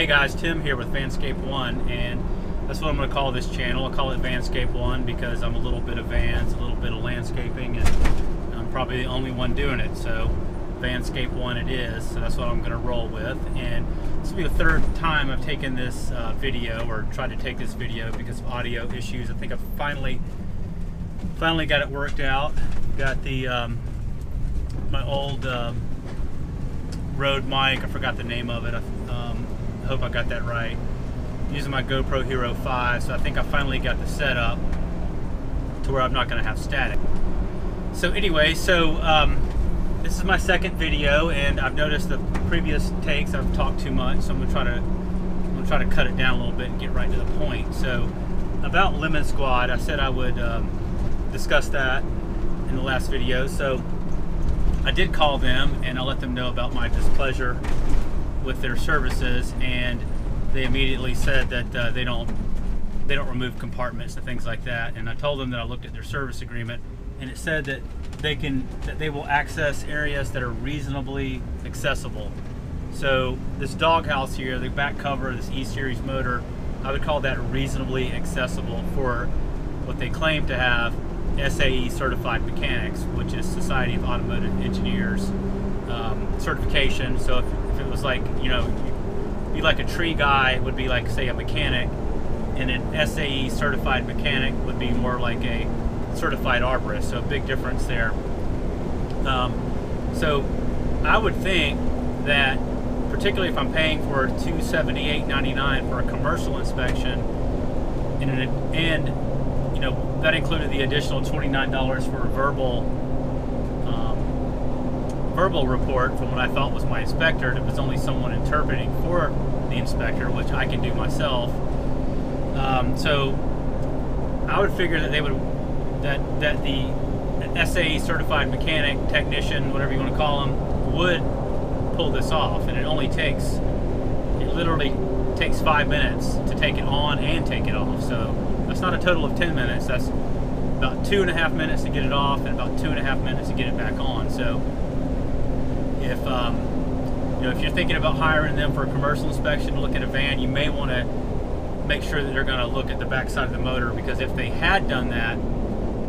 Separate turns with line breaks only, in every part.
guys, Tim here with Vanscape 1, and that's what I'm going to call this channel. I'll call it Vanscape 1 because I'm a little bit of vans, a little bit of landscaping, and I'm probably the only one doing it, so Vanscape 1 it is. So that's what I'm going to roll with. And this will be the third time I've taken this video, or tried to take this video, because of audio issues. I think I've finally got it worked out. Got the my old Rode mic, I forgot the name of it. I hope I got that right. I'm using my GoPro Hero 5, so I think I finally got the setup to where I'm not going to have static. So anyway, this is my second video, and I've noticed the previous takes I've talked too much, so I'm gonna try to cut it down a little bit and get right to the point. So about Lemon Squad, I said I would discuss that in the last video. So I did call them and I let them know about my displeasure with their services, and they immediately said that they don't remove compartments and things like that. And I told them that I looked at their service agreement, and it said that they will access areas that are reasonably accessible. So this doghouse here, the back cover of this E-Series motor, I would call that reasonably accessible for what they claim to have SAE certified mechanics, which is Society of Automotive Engineers certification. So if it was like, you know, be like a tree guy would be like, say, a mechanic, and an SAE certified mechanic would be more like a certified arborist. So a big difference there. So I would think that, particularly if I'm paying for $278.99 for a commercial inspection, and you know, that included the additional $29 for a verbal report from what I thought was my inspector. It was only someone interpreting for the inspector, which I can do myself. So I would figure that they would that the SAE certified mechanic, technician, whatever you want to call them, would pull this off. And it literally takes 5 minutes to take it on and take it off. So that's not a total of 10 minutes. That's about 2.5 minutes to get it off and about 2.5 minutes to get it back on. So if you know, if you're thinking about hiring them for a commercial inspection to look at a van, you may want to make sure that they're going to look at the back side of the motor, because if they had done that,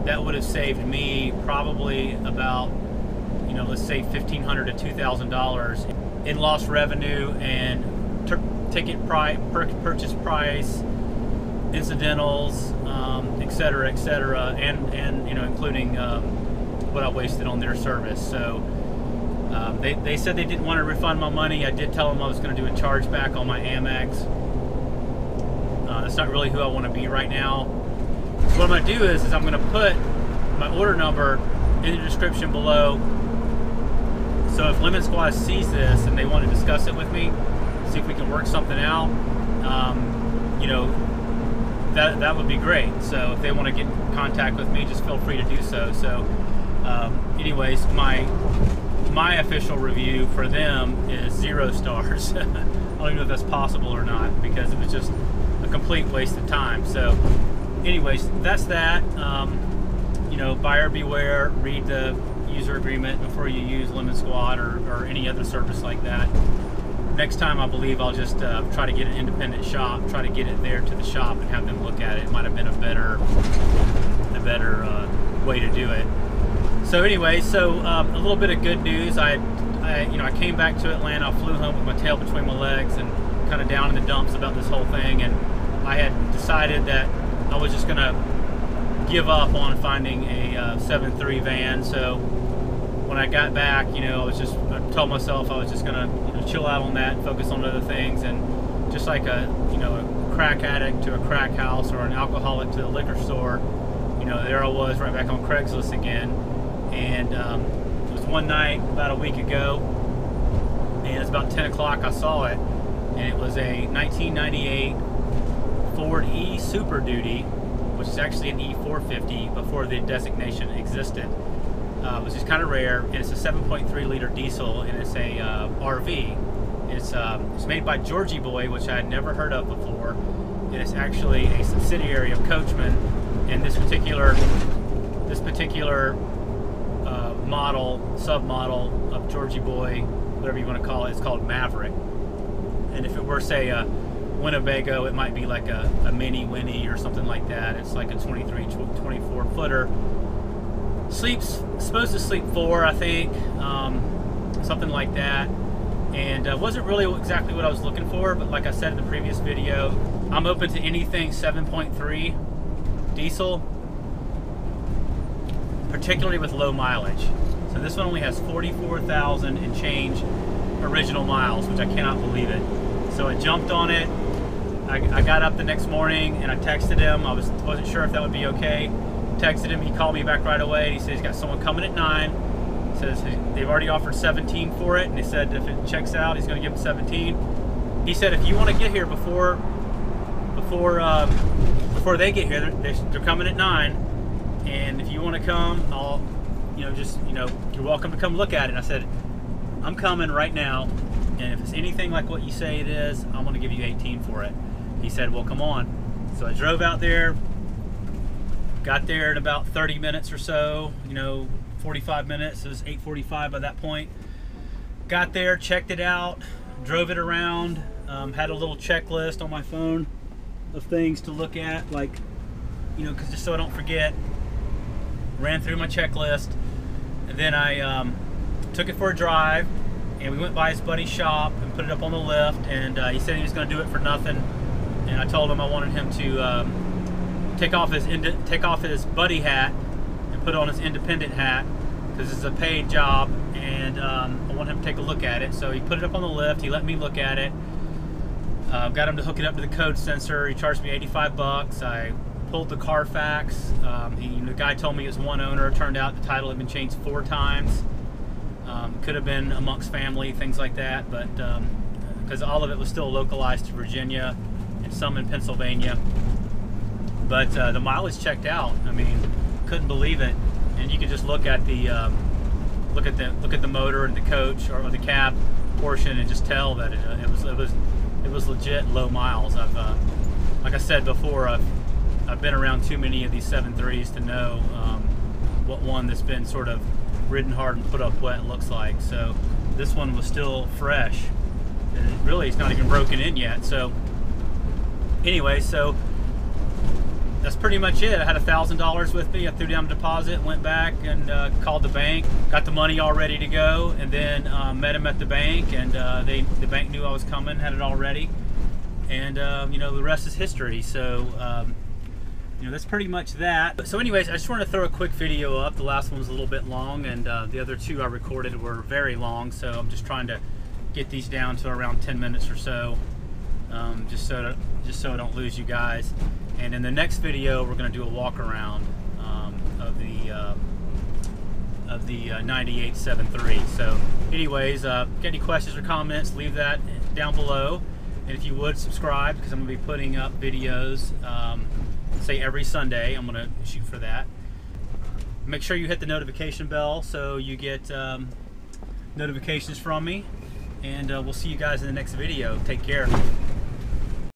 that would have saved me probably about, you know, let's say $1,500 to $2,000 in lost revenue and ticket price, purchase price, incidentals, etc., and you know, including what I wasted on their service. So they said they didn't want to refund my money. I did tell them I was going to do a chargeback on my Amex. That's not really who I want to be right now. What I'm going to do is I'm going to put my order number in the description below. So if Lemon Squad sees this and they want to discuss it with me, see if we can work something out, you know, that would be great. So if they want to get in contact with me, just feel free to do so. So anyways, my official review for them is 0 stars. I don't even know if that's possible or not, because it was just a complete waste of time. So anyways, that's that. You know, buyer beware. Read the user agreement before you use Lemon Squad or any other service like that. Next time, I believe I'll just try to get an independent shop, try to get it there to the shop and have them look at it. It might have been a better way to do it. So anyway, a little bit of good news. I came back to Atlanta. I flew home with my tail between my legs and kind of down in the dumps about this whole thing, and I had decided that I was just gonna give up on finding a 7.3 van. So when I got back, you know, I told myself I was just gonna, you know, chill out on that and focus on other things. And just like a crack addict to a crack house, or an alcoholic to the liquor store, you know, there I was right back on Craigslist again. And it was one night about a week ago, and it's about 10 o'clock. I saw it, and it was a 1998 Ford E Super Duty, which is actually an E450 before the designation existed. It was just kind of rare, and it's a 7.3 liter diesel, and it's a RV. It's made by Georgie Boy, which I had never heard of before. And it's actually a subsidiary of Coachman, and this particular submodel of Georgie Boy, whatever you want to call it, is called Maverick. And if it were, say, a Winnebago, it might be like a mini Winnie or something like that. It's like a 23, 24 footer. Supposed to sleep 4, I think, something like that. And wasn't really exactly what I was looking for, but like I said in the previous video, I'm open to anything 7.3 diesel, particularly with low mileage. So this one only has 44,000 and change original miles, which I cannot believe it. So I jumped on it. I got up the next morning and I texted him. I wasn't sure if that would be okay. Texted him, he called me back right away. He said he's got someone coming at 9. Says they've already offered 17 for it, and he said if it checks out, he's going to give him 17. He said if you want to get here before they get here, they're coming at 9, and if you want to come, I'll, you're welcome to come look at it. And I said, I'm coming right now, and if it's anything like what you say it is, I'm going to give you 18 for it. He said, well, come on. So I drove out there, got there in about 30 minutes or so, 45 minutes. It was 8:45 by that point. Got there, checked it out, drove it around, had a little checklist on my phone of things to look at, like, because just so I don't forget. Ran through my checklist, and then I took it for a drive, and we went by his buddy's shop and put it up on the lift, and he said he was going to do it for nothing, and I told him I wanted him to take off his buddy hat and put on his independent hat, because it's a paid job, and I want him to take a look at it. So he put it up on the lift, he let me look at it, got him to hook it up to the code sensor. He charged me 85 bucks. I pulled the Carfax. The guy told me it was one owner. Turned out the title had been changed 4 times. Could have been amongst family, things like that, but because all of it was still localized to Virginia and some in Pennsylvania. But the mileage checked out. I mean, couldn't believe it. And you could just look at the look at the motor and the coach or the cab portion and just tell that it was legit low miles. Like I said before, I've been around too many of these 7.3s to know what one that's been sort of ridden hard and put up wet looks like. So this one was still fresh, and it's not even broken in yet. So anyway, so that's pretty much it. I had $1,000 with me. I threw down a deposit, went back and called the bank, got the money all ready to go, and then met him at the bank, and the bank knew I was coming, had it all ready, and the rest is history. So that's pretty much that. So anyways, I just wanted to throw a quick video up. The last one was a little bit long, and the other 2 I recorded were very long, so I'm just trying to get these down to around 10 minutes or so, just so I don't lose you guys. And in the next video, we're going to do a walk around of the 98 7.3. So anyways, get any questions or comments, leave that down below. And if you would, subscribe, because I'm going to be putting up videos, say every Sunday. I'm going to shoot for that. Make sure you hit the notification bell so you get notifications from me. And we'll see you guys in the next video. Take care.